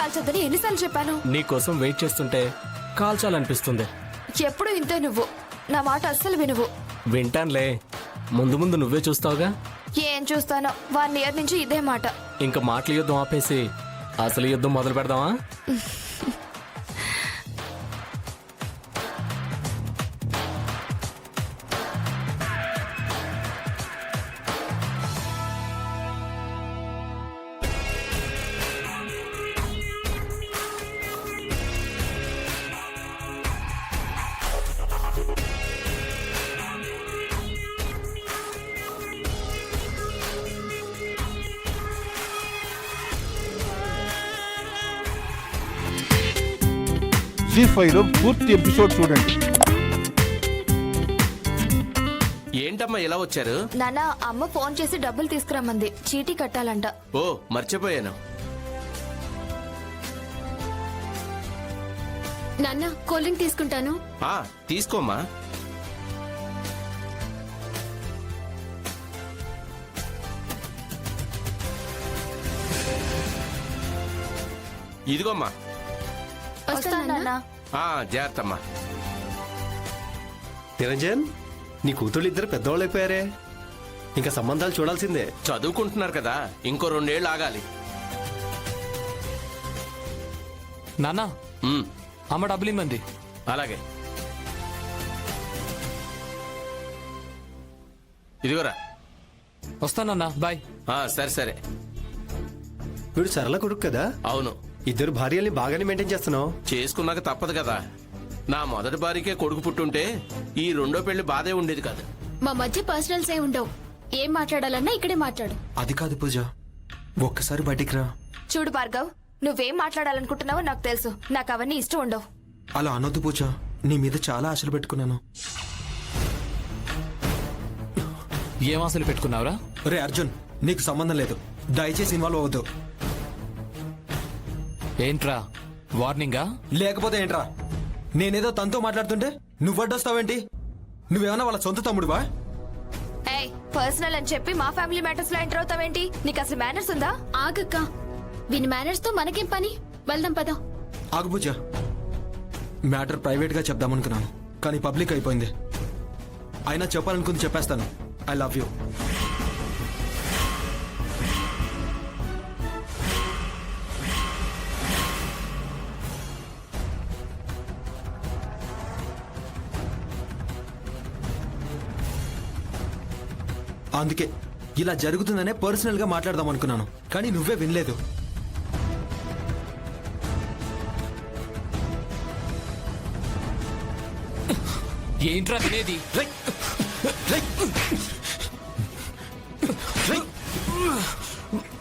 కాల్చొద్దని ఎన్నిసార్లు చెప్పాను? నీకోసం వెయిట్ చేస్తుంటే కాల్చాలనిపిస్తుంది. ఎప్పుడు ఇంతే నువ్వు. నా మాట అస్సలు వినువు. వింటాన్లే, ముందు ముందు నువ్వే చూస్తావుగా. ఏం చూస్తానో, 1 year నుంచి ఇదే మాట. ఇంక మాటల యుద్ధం ఆపేసి అసలు యుద్ధం మొదలు పెడదామా? జీ5లో పూర్తి ఎపిసోడ్ చూడండి. ఏంటమ్మా ఇలా వచ్చారు? నాన్న, అమ్మ ఫోన్ చేసి డబ్బులు తీసుకురమ్మంది. చీటీ కట్టాలంట. ఓ మర్చిపోయాను. నాన్న, కూల్ డ్రింక్ తీసుకుంటాను. తీసుకోమ్మా. ఇదిగోమ్మా. వస్తానన్నా. జాగ్రత్తమ్మా. నిరంజన్, నీ కూతుళ్ళు ఇద్దరు పెద్దవాళ్ళు అయిపోయారే, ఇంకా సంబంధాలు చూడాల్సిందే. చదువుకుంటున్నారు కదా, ఇంకో 2 ఏళ్ళు ఆగాలి. నాన్న, ఉమ్, అమ్మ డబ్బులు ఇమ్మంది. అలాగే. ఇదిగోరా. వస్తానన్నా, బాయ్. సరే సరే. వీడు సరళ కొడుకు కదా? అవును. ఇద్దరు భార్యల్ని బాగానే మెయింటైన్ చేస్తున్నావు. చేసుకున్నాక తప్పదు కదా. నా మొదటి భార్యకే కొడుకు పుట్టుంటే ఈ 2వ పెళ్లి బాధే ఉండేది కాదు. మా మధ్య పర్సనల్స్ ఏ ఉండవు. ఏం మాట్లాడాలన్నా ఇక్కడే మాట్లాడు. అది కాదు పూజ, ఒక్కసారి బయటికి రా. చూడు భార్గవ్, నువ్వేం మాట్లాడాలనుకుంటున్నావో నాకు తెలుసు. నాకు అవన్నీ ఇష్టం ఉండవు. అలా అనొద్దు పూజ, నీ మీద చాలా ఆశలు పెట్టుకున్నాను. ఏం ఆశలు పెట్టుకున్నావురా? రే అర్జున్, నీకు సంబంధం లేదు, దయచేసి ఇన్వాల్వ్ అవ్వద్దు. ఏంట్రా వార్నింగా? లేకపోతే ఏంట్రా, నేనేదో తనతో మాట్లాడుతుంటే నువ్వడ్డొస్తావేంటి? నువ్వేమన్నా వాళ్ళ సొంత తమ్ముడువా? ఏయ్, పర్సనల్ అని చెప్పి మా ఫ్యామిలీ మ్యాటర్స్ లో ఎంటర్ అవుతావేంటి? నీకు అసలు మేనర్స్ ఉందా? ఆగక్క, విని మేనర్స్ తో మనకేం పని? వెళ్దాం పద. ఆగు పూజ, మ్యాటర్ ప్రైవేట్ గా చెప్దామనుకున్నాను, కానీ పబ్లిక్ అయిపోయింది. అయినా చెప్పాలనుకుంది చెప్పేస్తాను. I love you. అందుకే ఇలా జరుగుతుందనే పర్సనల్ గా మాట్లాడదాం అనుకున్నాను, కానీ నువ్వే వినలేదు. ఏంట్రా వినేది?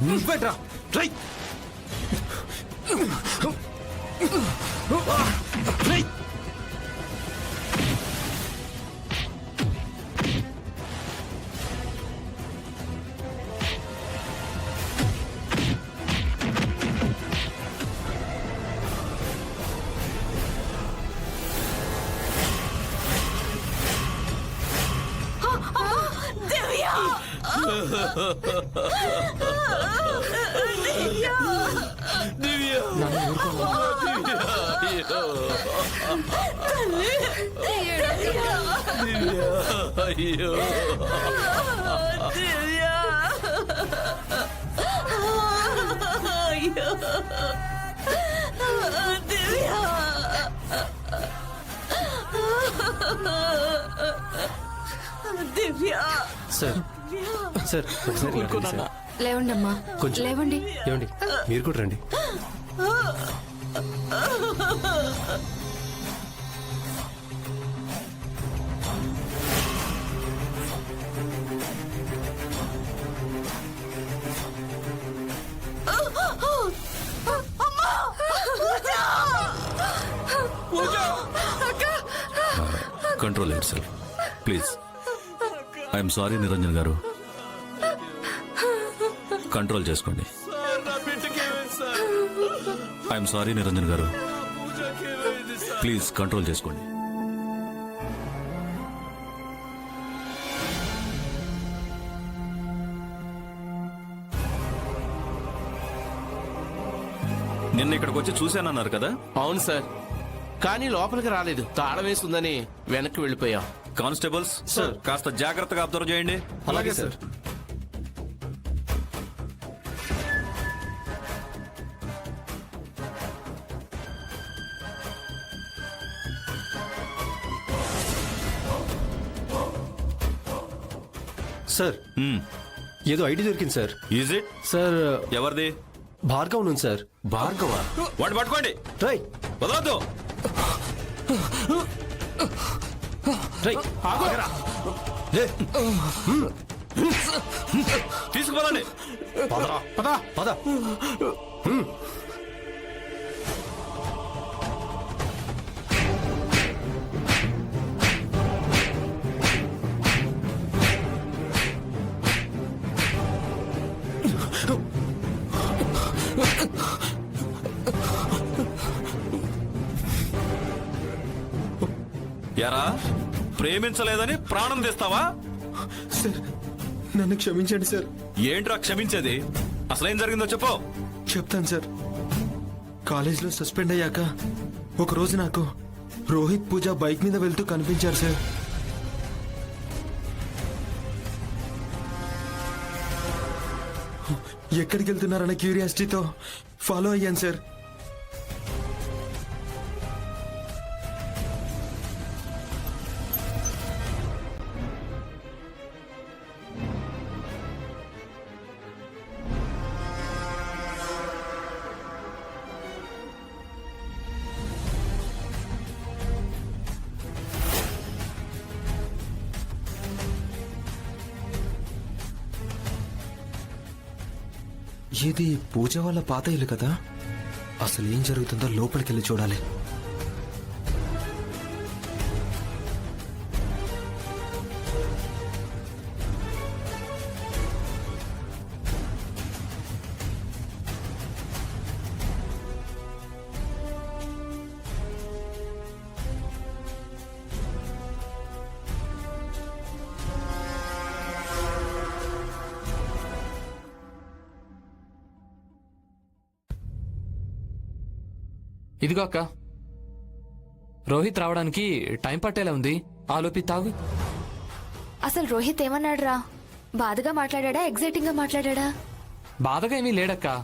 నువ్వేట్రా? అయ్యో సార్ సార్ ఒకసారి ఇలా రండి సార్. లేవండమ్మా, కొంచెం లేవండి. ఏమండి, మీరు కూడా రండి. Control your self please. I'm sorry Niranjan గారు, కంట్రోల్ చేసుకోండి. ఐఎమ్ సారీ నిరంజన్ గారు, ప్లీజ్ కంట్రోల్ చేసుకోండి. నిన్న ఇక్కడికి వచ్చి చూశానన్నారు కదా. అవును సార్, కానీ లోపలికి రాలేదు. తాళం వేస్తుందని వెనక్కి వెళ్ళిపోయాం. కానిస్టేబుల్స్ సార్, కాస్త జాగ్రత్తగా అబ్జర్వ్ చేయండి. అలాగే సార్. సార్ ఏదో ఐడి దొరికింది సార్. Is it? సార్ ఎవరిది? భార్గవ్ ఉంది సార్. భార్గవ. వాడు పట్టుకోండి. రై వదలొద్దు. రై లే. తీసుకుపోదండి. పదరా పద. యారా, ప్రేమించలేదని ప్రాణం తెస్తావా? సార్ నన్ను క్షమించండి సార్. ఏంట్రా క్షమించేది? అసలేం జరిగిందో చెప్పు. చెప్తాను సార్. కాలేజ్లో సస్పెండ్ అయ్యాక ఒకరోజు నాకు రోహిత్ పూజ బైక్ మీద వెళ్తూ కనిపించారు సార్. ఎక్కడికి వెళ్తున్నారన్న క్యూరియాసిటీతో ఫాలో అయ్యాను సార్. ఇది పూజ వాళ్ళ పాత ఇల్లు కదా. అసలు ఏం జరుగుతుందో లోపలికి వెళ్ళి చూడాలి. ఇదిగో అక్క, రోహిత్ రావడానికి టైం పట్టేలా ఉంది. ఆలోపి తాగు. అసలు రోహిత్ ఏమన్నాడు రా? బాధగా మాట్లాడా, ఎగ్జైటింగ్ గా మాట్లాడా? బాధగా ఏమీ లేడక్క,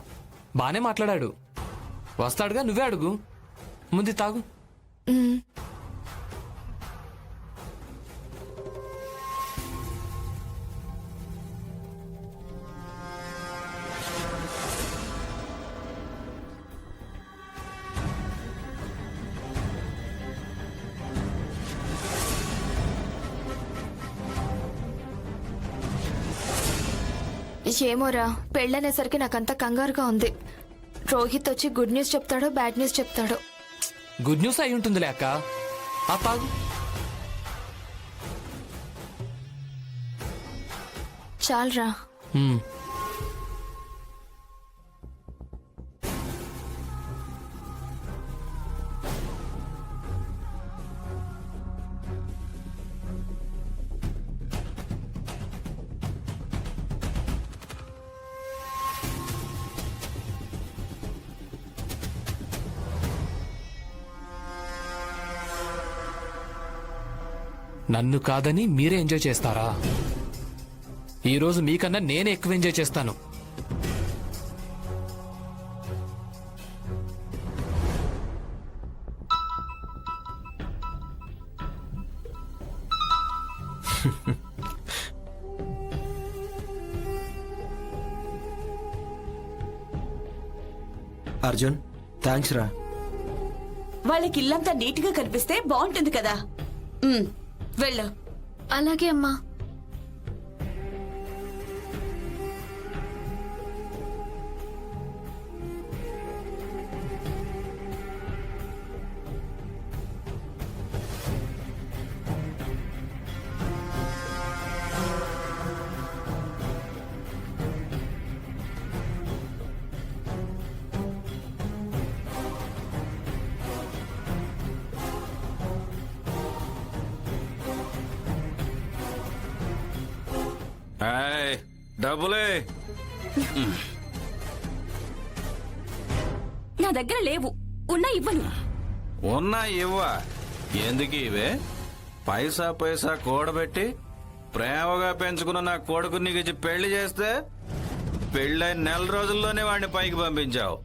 బానే మాట్లాడాడు. వస్తాడుగా, నువ్వే అడుగు. ముందు తాగు. మ్మ్. ఏమోరా, పెళ్ళనేసరికి నాకంతా కంగారుగా ఉంది. రోహిత్ వచ్చి గుడ్ న్యూస్ చెప్తాడో బ్యాడ్ న్యూస్ చెప్తాడో. గుడ్ న్యూస్ అయి ఉంటుందిలే అక్క. ఆ తాగు. చాలరా. మ్మ్. నన్ను కాదని మీరే ఎంజాయ్ చేస్తారా? ఈరోజు మీకన్నా నేనే ఎక్కువ ఎంజాయ్ చేస్తాను. అర్జున్, థ్యాంక్స్ రా. వాళ్ళకి ఇల్లంతా నీట్ గా కనిపిస్తే బాగుంటుంది కదా. వెళ్ళు. అలాగే అమ్మా. డబ్బులే. నా దగ్గర లేవు. ఉన్నా ఇవ్వను. ఉన్నా ఇవ్వ ఎందుకు ఇవే? పైసా పైసా కూడబెట్టి ప్రేమగా పెంచుకున్న నా కొడుకు నీకు ఇచ్చి పెళ్లి చేస్తే పెళ్ళైన నెల రోజుల్లోనే వాడిని పైకి పంపించావు.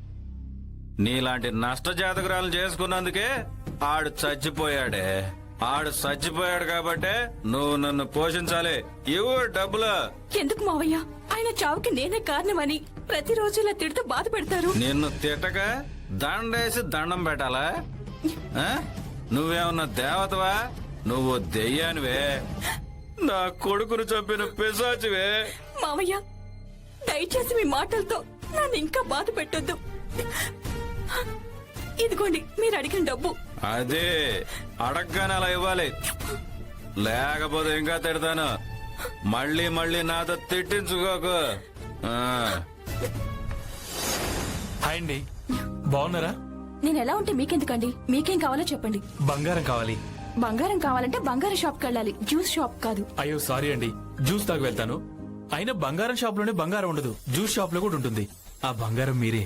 నీలాంటి నష్ట జాతకురాలు చేసుకున్నందుకే ఆడు చచ్చిపోయాడే. ఆడు చచ్చిపోయాడు కాబట్టే నువ్వు నన్ను పోషించాలి. ఇవ్వు డబ్బులు. ఎందుకు మావయ్య? ఆయన చావుకి నేనే కారణమని ప్రతిరోజు ఇలా తిడుతూ బాధ పెడతారు. నిన్ను తిట్టక దండేసి దండం పెట్టాలా? ఆ? నువ్వేమన్నా దేవతవా? నువ్వు దెయ్యానివే. నా కొడుకును చంపిన పిశాచివే. మావయ్య, దయచేసి మీ మాటలతో నన్ను ఇంకా బాధ పెట్టొద్దు. ఇదిగోండి మీరు అడిగిన డబ్బు. అదే అడగ్గానే అలా ఇవ్వాలి, లేకపోతే ఇంకా తిడతాను. మళ్ళీ మళ్ళీ నాతో తిట్టించుకోకు. ఆ. హాయ్ అండి, బాగున్నారా? నేను ఎలా ఉంటే మీకెందుకండి? మీకేం కావాలో చెప్పండి. బంగారం కావాలి. బంగారం కావాలంటే బంగారం షాప్కి వెళ్ళాలి, జ్యూస్ షాప్ కాదు. అయ్యో సారీ అండి, జ్యూస్ తాగి వెళ్తాను. అయినా బంగారం షాప్ లోనే బంగారం ఉండదు, జ్యూస్ షాప్ లో కూడా ఉంటుంది. ఆ బంగారం మీరే.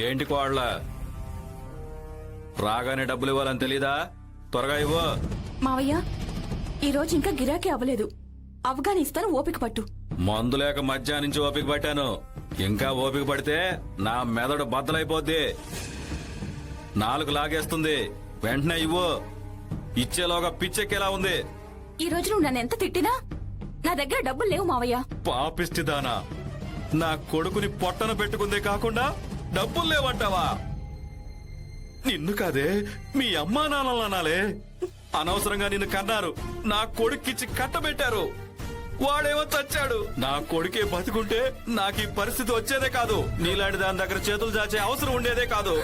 ఏంటి కోళ్ళ, రాగానే డబ్బులు ఇవ్వాలని తెలీదా? త్వరగా ఇవ్వు. మావయ్య, ఈ రోజు ఇంకా గిరాకీ అవ్వలేదు. ఆఫ్ఘనిస్తాన్ ఓపిక పట్టు. మందు లేక మధ్యాహ్నం నుంచి ఓపిక పట్టాను. ఇంకా ఓపిక పడితే నా మెదడు బద్దలైపోద్ది, నాలుగు లాగేస్తుంది. వెంటనే ఇవ్వు. ఇచ్చేలోగా పిచ్చెక్కేలా ఉంది. ఈ రోజు నువ్వు నన్ను ఎంత తిట్టినా నా దగ్గర డబ్బులు లేవు మావయ్య. పాపిష్టిదానా, నా కొడుకుని పొట్టన పెట్టుకుందే కాకుండా డబ్బులు లేవంటావా? నిన్ను కాదే, మీ అమ్మా నాన్నలు అనాలే. అనవసరంగా నిన్ను కన్నారు, నా కొడుక్కిచ్చి కట్టబెట్టారు. వాడేమో చచ్చాడు. నా కొడుకే బతుకుంటే నాకు ఈ పరిస్థితి వచ్చేదే కాదు. నీలాంటి దాని దగ్గర చేతులు చాచే అవసరం ఉండేదే కాదు.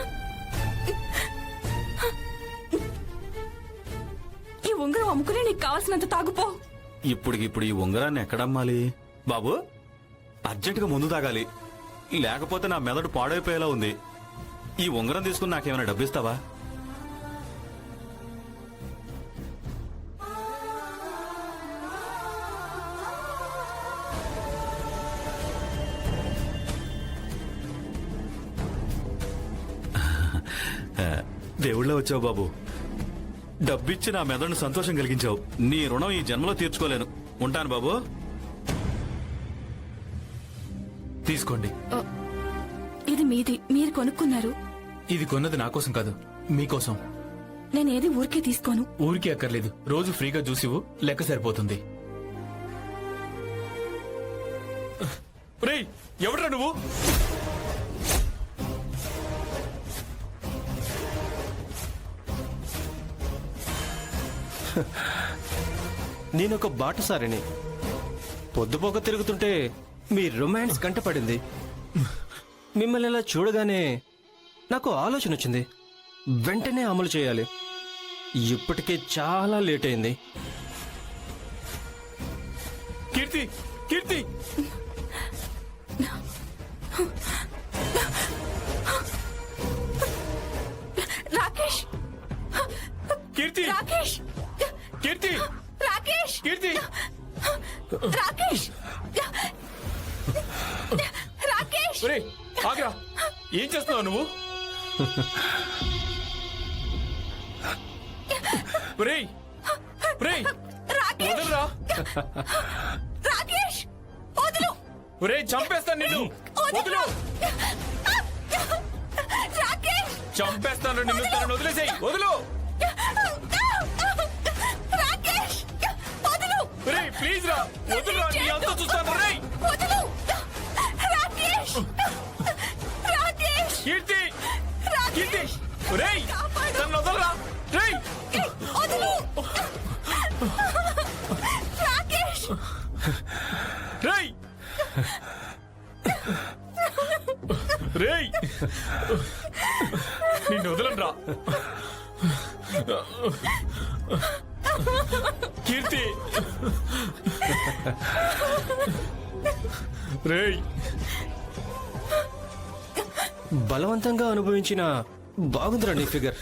ఈ ఉంగరం అమ్ముకునే నీకు కావాల్సినంత తాగుపో. ఇప్పుడు ఈ ఉంగరాన్ని ఎక్కడమ్మాలి? బాబు, అర్జెంటుగా ముందు తాగాలి, లేకపోతే నా మెదడు పాడైపోయేలా ఉంది. ఈ ఉంగరం తీసుకుని నాకేమైనా డబ్బిస్తావా? దేవుళ్ళ వచ్చావు బాబు. డబ్బిచ్చి నా మెదడును సంతోషం కలిగించావు. నీ రుణం ఈ జన్మలో తీర్చుకోలేను. ఉంటాను బాబు. తీసుకోండి. ఇది మీది, మీరు కొనుక్కున్నారు. ఇది కొన్నది నా కోసం కాదు, మీకోసం. నేనేది ఊరికే తీసుకోను. ఊరికే అక్కర్లేదు, రోజు ఫ్రీగా జ్యూస్ ఇవ్వు, లెక్క సరిపోతుంది. రేయ్, ఎవడ్రా నువ్వు? నేనొక బాటసారిని. పొద్దుపోక తిరుగుతుంటే మీ రొమాన్స్ కంటపడింది. మిమ్మల్ని ఇలా చూడగానే నాకు ఆలోచన వచ్చింది. వెంటనే అమలు చేయాలి. ఇప్పటికే చాలా లేట్ అయింది. కీర్తి, కీర్తి! రాకేష్! కీర్తి! రాకేష్! కీర్తి! రాకేష్! కీర్తి! రాకేష్! రాకేష్! ఒరేయ్, ఆగ్రా! ఏం చేస్తున్నావు నువ్వు? ఒరేయ్, ఒరేయ్, వదలరా! రాకేష్! వదులు! ఒరేయ్, చంపేస్తాను నిన్ను! వదులు! రాకేష్! చంపేస్తాను నిన్ను! తనను వదిలేసేయ్! వదులు! రాకేష్! వదులు! ఒరేయ్, ప్లీజ్ రా! వదులురా! నీ అంతా చూస్తాను! ఒరేయ్! వదులు! రాకేష్! రాకేష్! కీర్తి! కీర్తి! ఒరేయ్, తనను వదలరా! రేయ్! వదులు! రాకేష్! రేయ్! రేయ్! నిన్ను వదలనురా! కీర్తి! రేయ్! బలవంతంగా అనుభవించిన బాగుందిరా నీ ఫిగర్.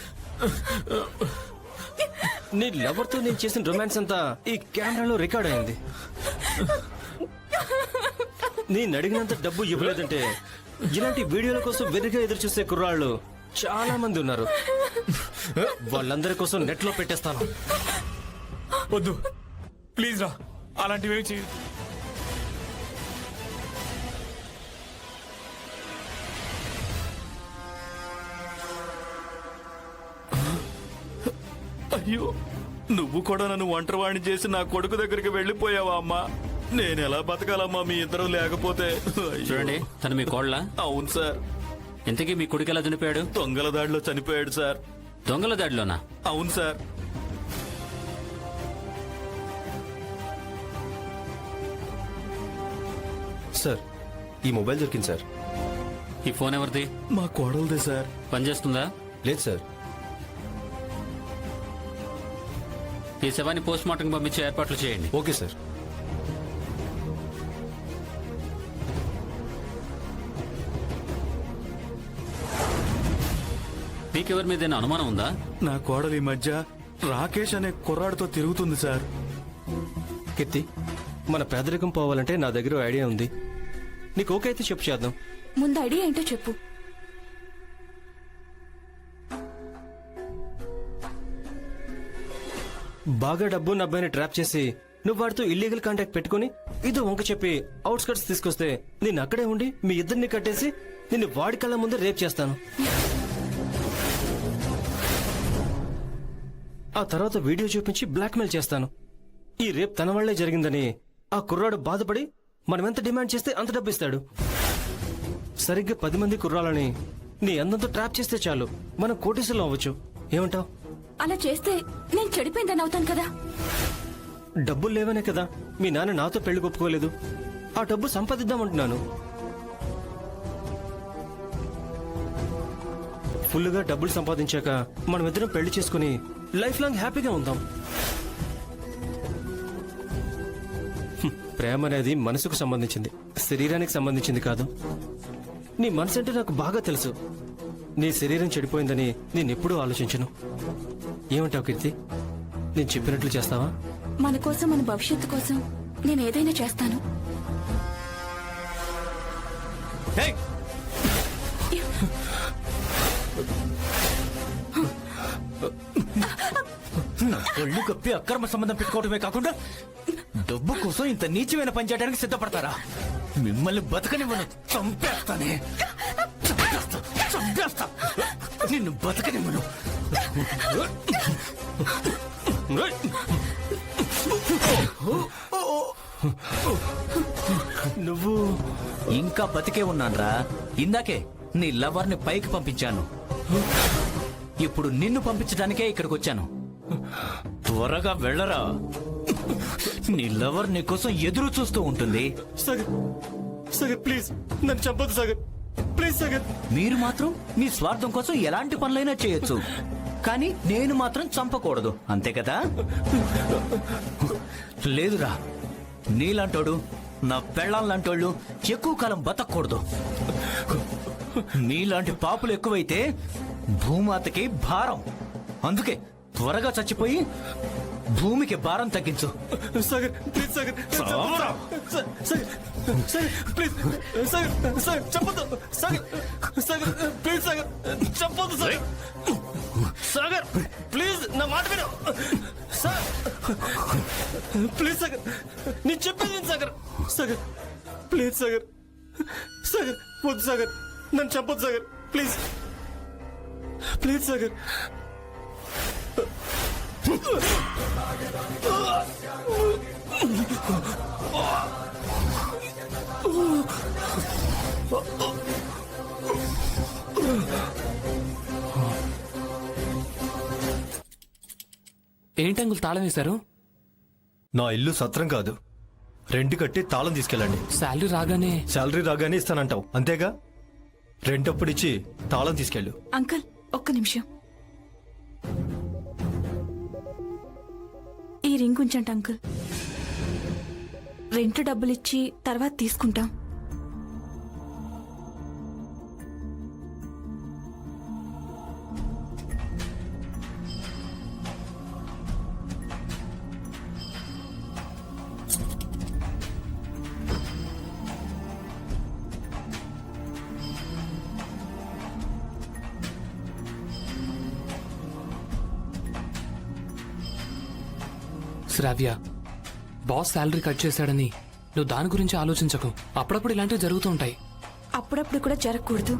నీ లవర్తో నేను చేసిన రొమాన్స్ అంతా ఈ కెమెరాలో రికార్డ్ అయింది. నేను అడిగినంత డబ్బు ఇవ్వలేదంటే ఇలాంటి వీడియోల కోసం వెరిగా ఎదురు చూసే కుర్రాళ్ళు చాలా మంది ఉన్నారు. వాళ్ళందరి కోసం నెట్ లో పెట్టేస్తాను. వద్దు ప్లీజ్ రా, అలాంటివి చేయి. అయ్యో, నువ్వు కూడా నన్ను ఒంటరివాణ్ణి చేసి నా కొడుకు దగ్గరికి వెళ్ళిపోయావా అమ్మా? నేను ఎలా బతకాలమ్మా మీ ఇద్దరు లేకపోతే? అయ్యో. చూడండి, తను మీ కోళ్ళ. అవును సార్. ఇంతకీ మీ కొడుకు ఎలా చనిపోయాడు? దొంగల దాడిలో చనిపోయాడు సార్. దొంగల దాడిలోనా? అవును సార్. సార్, ఈ మొబైల్ దొరికింది సార్. ఈ ఫోన్ ఎవరిది? మా కోడలదే సార్. పనిచేస్తుందా? లేదు సార్. ఈ శవాన్ని పోస్ట్ మార్టం పంపించే ఏర్పాట్లు చేయండి. Okay sir. మీకెవరి మీద అనుమానం ఉందా? నా కోడలు ఈ మధ్య రాకేష్ అనే కుర్రాడితో తిరుగుతుంది సార్. కీర్తి, మన పేదరికం పోవాలంటే నా దగ్గర ఓ ఐడియా ఉంది. నీకు ఓకే అయితే చెప్పు, చేద్దాం. ముందు ఐడియా ఏంటో చెప్పు. బాగా డబ్బున్న అబ్బాయిని ట్రాప్ చేసి నువ్వు వాడితో ఇల్లీగల్ కాంటాక్ట్ పెట్టుకుని ఇదో వంక చెప్పి అవుట్స్కట్స్ తీసుకొస్తే నేను అక్కడే ఉండి మీ ఇద్దరిని కట్టేసి నిన్ను వాడి కళ్ళ ముందే రేప్ చేస్తాను. ఆ తర్వాత వీడియో చూపించి బ్లాక్మెయిల్ చేస్తాను. ఈ రేప్ తన వల్లే జరిగిందని ఆ కుర్రాడు బాధపడి మనమెంత డిమాండ్ చేస్తే అంత డబ్బు ఇస్తాడు. సరిగ్గా 10 మంది కుర్రాలని నీ అందంతో ట్రాప్ చేస్తే చాలు, మనం కోటీసులు అవ్వచ్చు. ఏమంటావ్? అలా చేస్తే నేను చెడిపోయిందని అవుతాను కదా. డబ్బులు లేవనే కదా మీ నాన్న నాతో పెళ్లి ఒప్పుకోలేదు. ఆ డబ్బు సంపాదిద్దామంటున్నాను. ఫుల్గా డబ్బులు సంపాదించాక మనం ఇద్దరం పెళ్లి చేసుకుని లైఫ్ లాంగ్ హ్యాపీగా ఉందాం. ప్రేమ అనేది మనసుకు సంబంధించింది, శరీరానికి సంబంధించింది కాదు. నీ మనసు అంటే నాకు బాగా తెలుసు. నీ శరీరం చెడిపోయిందని నేనెప్పుడూ ఆలోచించను. ఏమంటావు కీర్తి? నేను చెప్పినట్లు చేస్తావా? మన కోసం, మన భవిష్యత్తు కోసం నేను ఏదైనా చేస్తాను. ఒళ్ళు కప్పి అక్రమ సంబంధం పెట్టుకోవడమే కాకుండా డబ్బు కోసం ఇంత నీచమైన పని చేయడానికి సిద్ధపడతారా? మిమ్మల్ని బతకనివ్వను, చంపేస్తానే. చంపేస్తా, నిన్ను బతకనివ్వను. నువ్వు ఇంకా బతికే ఉన్నాన్రా. ఇందాకే నీ లవర్ని పైకి పంపించాను. ఇప్పుడు నిన్ను పంపించడానికే ఇక్కడికి వచ్చాను. త్వరగా వెళ్ళరా, నీ లవర్ నీ కోసం ఎదురు చూస్తూ ఉంటుంది. సాగర్, సాగర్ ప్లీజ్ నన్ను చంపొద్దు సాగర్, ప్లీజ్ సాగర్. మీరు మాత్రం మీ స్వార్థం కోసం ఎలాంటి పనులైనా చేయొచ్చు, కానీ నేను మాత్రం చంపకూడదు, అంతే కదా? లేదురా, నీలాంటోడు, నా పెళ్ళాలంటోళ్ళు ఎక్కువ కాలం బతకూడదు. నీలాంటి పాపులు ఎక్కువైతే భూమాతకి భారం. అందుకే త్వరగా చచ్చిపోయి భూమికి భారం తగ్గించు. సాగర్ ప్లీజ్ సాగర్, సాగర్ ప్లీజ్ సాగర్, సాగర్ చెప్పొద్దు సాగర్, సాగర్ ప్లీజ్ సాగర్ చెప్పొద్దు సాగర్, సాగర్ ప్లీజ్ నా మాట విను సార్, ప్లీజ్ సాగర్ నేను చెప్పేది సాగర్, సాగర్ ప్లీజ్ సాగర్, సాగర్ వద్దు సాగర్, నన్ను చెప్పొద్దు సాగర్ ప్లీజ్, ప్లీజ్ సాగర్. ఏంటంగులు తాళం వేశారు? నా ఇల్లు సత్రం కాదు, రెంట్ కట్టి తాళం తీసుకెళ్ళండి. శాలరీ రాగానే శాలరీ రాగానే ఇస్తానంటావు అంతేగా? రెంట్ అప్పుడిచ్చి తాళం తీసుకెళ్ళు. అంకుల్ ఒక్క నిమిషం. ఈ రింగ్ ఉంచండి అంకుల్. రెంట్ డబ్బులిచ్చి తర్వాత తీసుకుంటాం. శ్రావ్య, బాస్ శాలరీ కట్ చేశాడని నువ్వు దాని గురించి ఆలోచించకు. అప్పుడప్పుడు ఇలాంటివి జరుగుతూ ఉంటాయి. అప్పుడప్పుడు కూడా జరగకూడదు.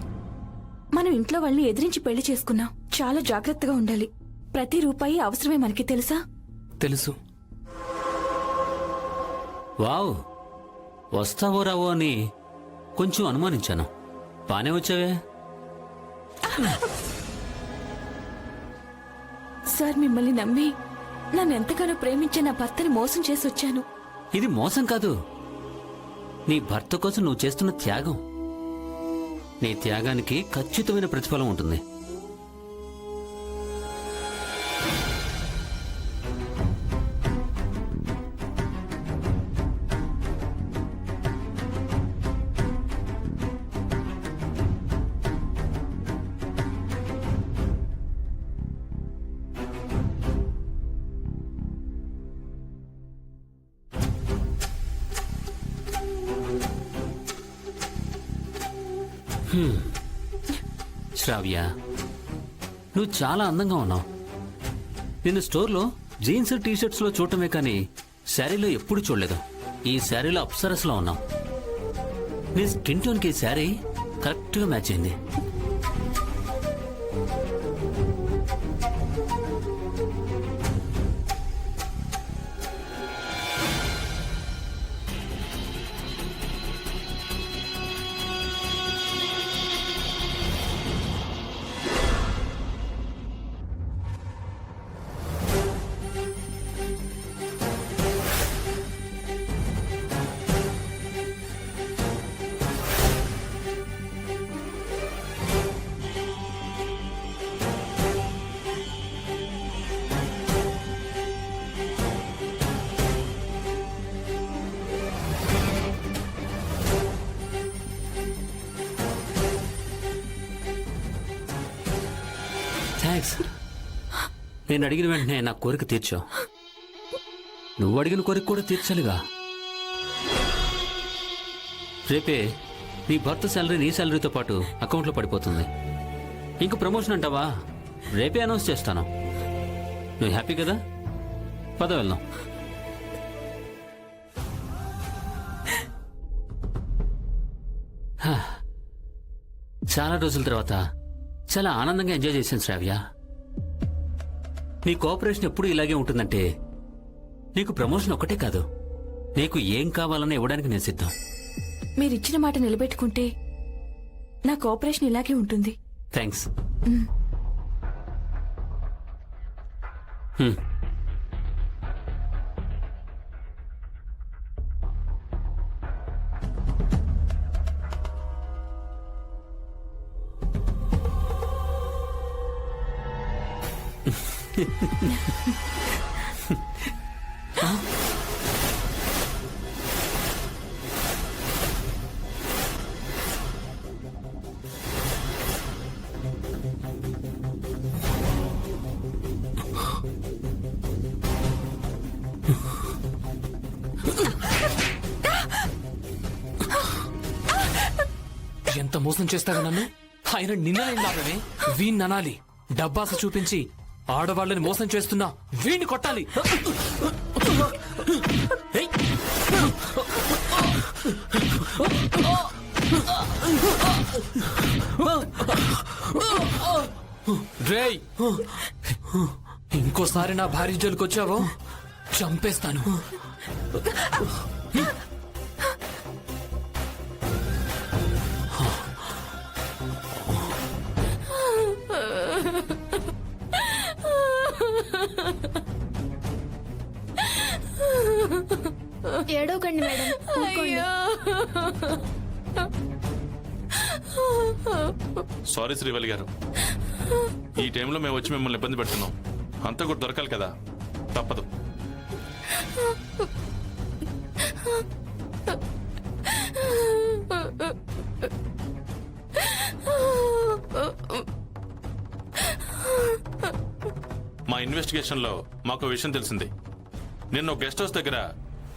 మనం ఇంట్లో వాళ్ళని ఎదిరించి పెళ్లి చేసుకున్నాం. చాలా జాగ్రత్తగా ఉండాలి. ప్రతి రూపాయి అవసరమే మనకి, తెలుసా? తెలుసు. వావ్, వస్తావో రావో అని కొంచెం అనుమానించాను. బానే వచ్చావే. సార్, మిమ్మల్ని నమ్మి నన్ను ఎంతగానో ప్రేమించే నా భర్తని మోసం చేసి వచ్చాను. ఇది మోసం కాదు, నీ భర్త కోసం నువ్వు చేస్తున్న త్యాగం. నీ త్యాగానికి ఖచ్చితమైన ప్రతిఫలం ఉంటుంది. శ్రావ్య, నువ్వు చాలా అందంగా ఉన్నావు. నిన్ను స్టోర్లో జీన్స్ టీషర్ట్స్ లో చూడటమే కానీ శారీలో ఎప్పుడు చూడలేదు. ఈ శారీలో అప్సరస్లో ఉన్నావు. నీ స్కిన్ టోన్కి ఈ శారీ కరెక్ట్గా మ్యాచ్ అయింది. థ్యాంక్స్. నేను అడిగిన వెంటనే నా కోరిక తీర్చావు. నువ్వు అడిగిన కోరిక కూడా తీర్చాలిగా. రేపే నీ భర్త శాలరీ నీ శాలరీతో పాటు అకౌంట్లో పడిపోతుంది. ఇంక ప్రమోషన్ అంటావా? రేపే అనౌన్స్ చేస్తాను. నువ్వు హ్యాపీ కదా? పద వెళ్దాం. చాలా రోజుల తర్వాత చాలా ఆనందంగా ఎంజాయ్ చేశాను శ్రావ్య. నీ కోఆపరేషన్ ఎప్పుడు ఇలాగే ఉంటుందంటే నీకు ప్రమోషన్ ఒక్కటే కాదు, నీకు ఏం కావాలన్నా ఇవ్వడానికి నేను సిద్ధం. మీరిచ్చిన మాట నిలబెట్టుకుంటే నా కోఆపరేషన్ ఇలాగే ఉంటుంది. థ్యాంక్స్. ఎంత మోసం చేస్తావా నన్ను? ఆయన నిన్ననే లాభమే. వీణ్ణి అనాలి. డబ్బాస చూపించి ఆడవాళ్ళని మోసం చేస్తున్నా వీణ్ణి కొట్టాలి. ఏయ్! రేయ్, ఇంకోసారి నా భార్య జోలికి వచ్చావో చంపేస్తాను. ఏడవకండి మేడం, ఊరుకోండి. సారీ శ్రీవల్లి గారు, ఈ టైంలో మేము వచ్చి మిమ్మల్ని ఇబ్బంది పెడుతున్నాం. అంతా కూడా దొరకాలి కదా, తప్పదు. మా ఇన్వెస్టిగేషన్లో మాకు విషయం తెలిసింది. నిన్న గెస్ట్ హౌస్ దగ్గర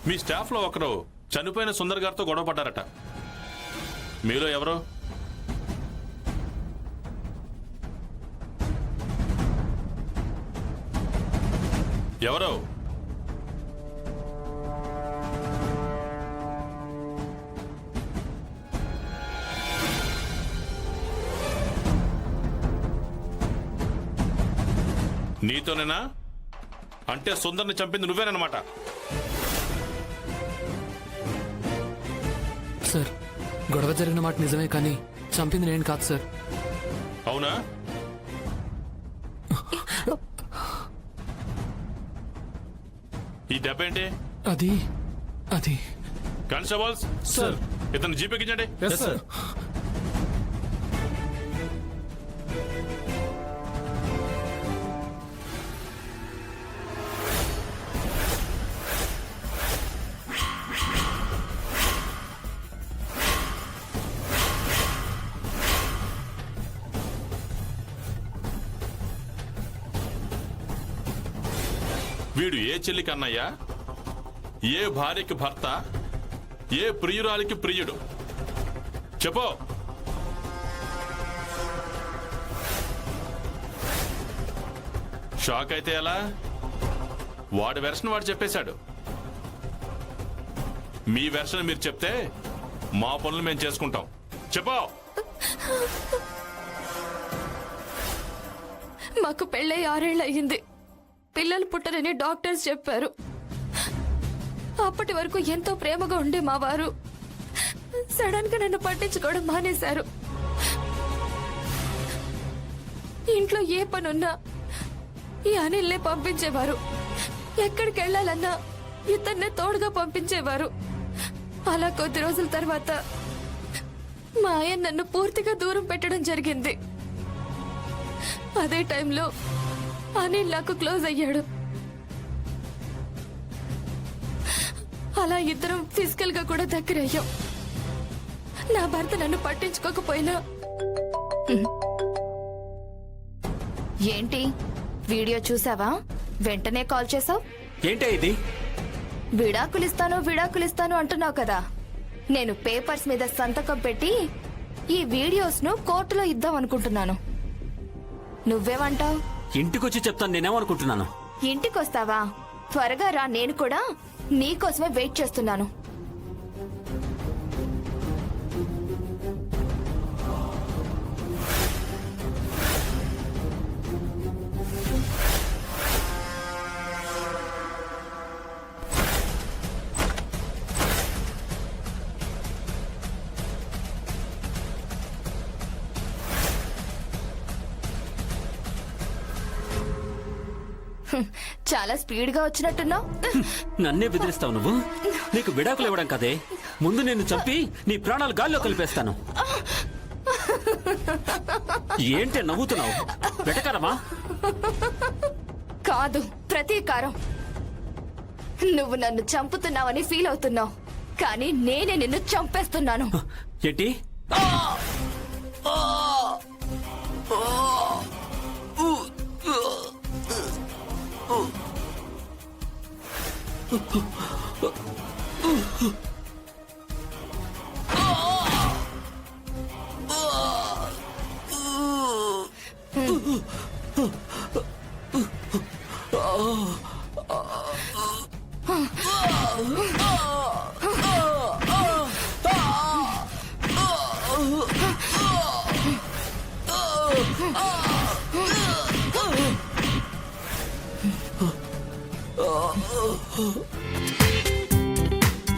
మీ స్టాఫ్ లో ఒకరు చనిపోయిన సుందర్ గారితో గొడవ పడ్డారట. మీలో ఎవరు? ఎవరు? నీతోనేనా? అంటే సుందర్ని చంపింది నువ్వేనమాట. సార్ గొడవ జరిగిన మాట నిజమే కానీ చంపింది నేను కాదు సార్. అవునా? ఈ దెబ్బ ఏంటి? అది కానిస్టేబుల్స్ సార్. ఇతను జీపెక్కించండి. సార్. వీడు ఏ చెల్లికి అన్నయ్య, ఏ భార్యకి భర్త, ఏ ప్రియురాలికి ప్రియుడు చెప్పు. షాక్ అయితే ఎలా? వాడి వెర్షన్ వాడు చెప్పేశాడు. మీ వెర్షన్ మీరు చెప్తే మా పనులు మేము చేసుకుంటాం. చెప్పు. మాకు పెళ్ళై 6 ఏళ్ళు అయ్యింది. పిల్లలు పుట్టరని డాక్టర్స్ చెప్పారు. అప్పటి వరకు ఎంతో ప్రేమగా ఉండే మా వారు సడన్ గా నన్ను పట్టించుకోవడం మానేశారు. ఇంట్లో ఏ పనున్నా ఈ అనిల్నే పంపించేవారు. ఎక్కడికి వెళ్ళాలన్నా ఇతన్నే తోడుగా పంపించేవారు. అలా కొద్ది రోజుల తర్వాత మా ఆయన నన్ను పూర్తిగా దూరం పెట్టడం జరిగింది. అదే టైంలో అనిల్ నాకు క్లోజ్ అయ్యాడు. అలా ఇద్దరం ఫిజికల్ గా కూడా దగ్గరయ్యాం. నా భర్త నన్ను పట్టించుకోకపోయినా. ఏంటి వీడియో చూసావా? వెంటనే కాల్ చేసావు. ఏంటే ఇది? విడాకులిస్తాను అంటున్నావు కదా. నేను పేపర్స్ మీద సంతకం పెట్టి ఈ వీడియోస్ ను కోర్టులో ఇద్దాం అనుకుంటున్నాను. నువ్వేమంటావు? ఇంటికొచ్చి చెప్తాను. నేనేమనుకుంటున్నాను? ఇంటికొస్తావా? త్వరగా రా, నేను కూడా నీకోసమే వెయిట్ చేస్తున్నాను. చాలా స్పీడ్ గా వచ్చినట్టున్నావు. నన్నే బెదిరిస్తావు నువ్వు? నీకు విడాకులు ఇవ్వడం కదే, ముందు నిన్ను చంపి నీ ప్రాణాలు గాల్లో కలిపేస్తాను. ఏంటే నవ్వుతున్నావు? వెటకారమా? కాదు, ప్రతీకారం. నువ్వు నన్ను చంపుతున్నావని ఫీల్ అవుతున్నావు, కానీ నేనే నిన్ను చంపేస్తున్నాను. ఏంటి?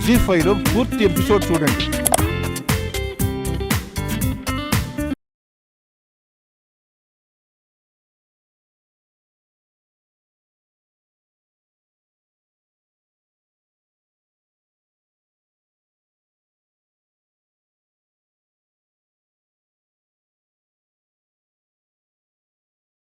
జీ5లో పూర్తి ఎపిసోడ్ చూడండి.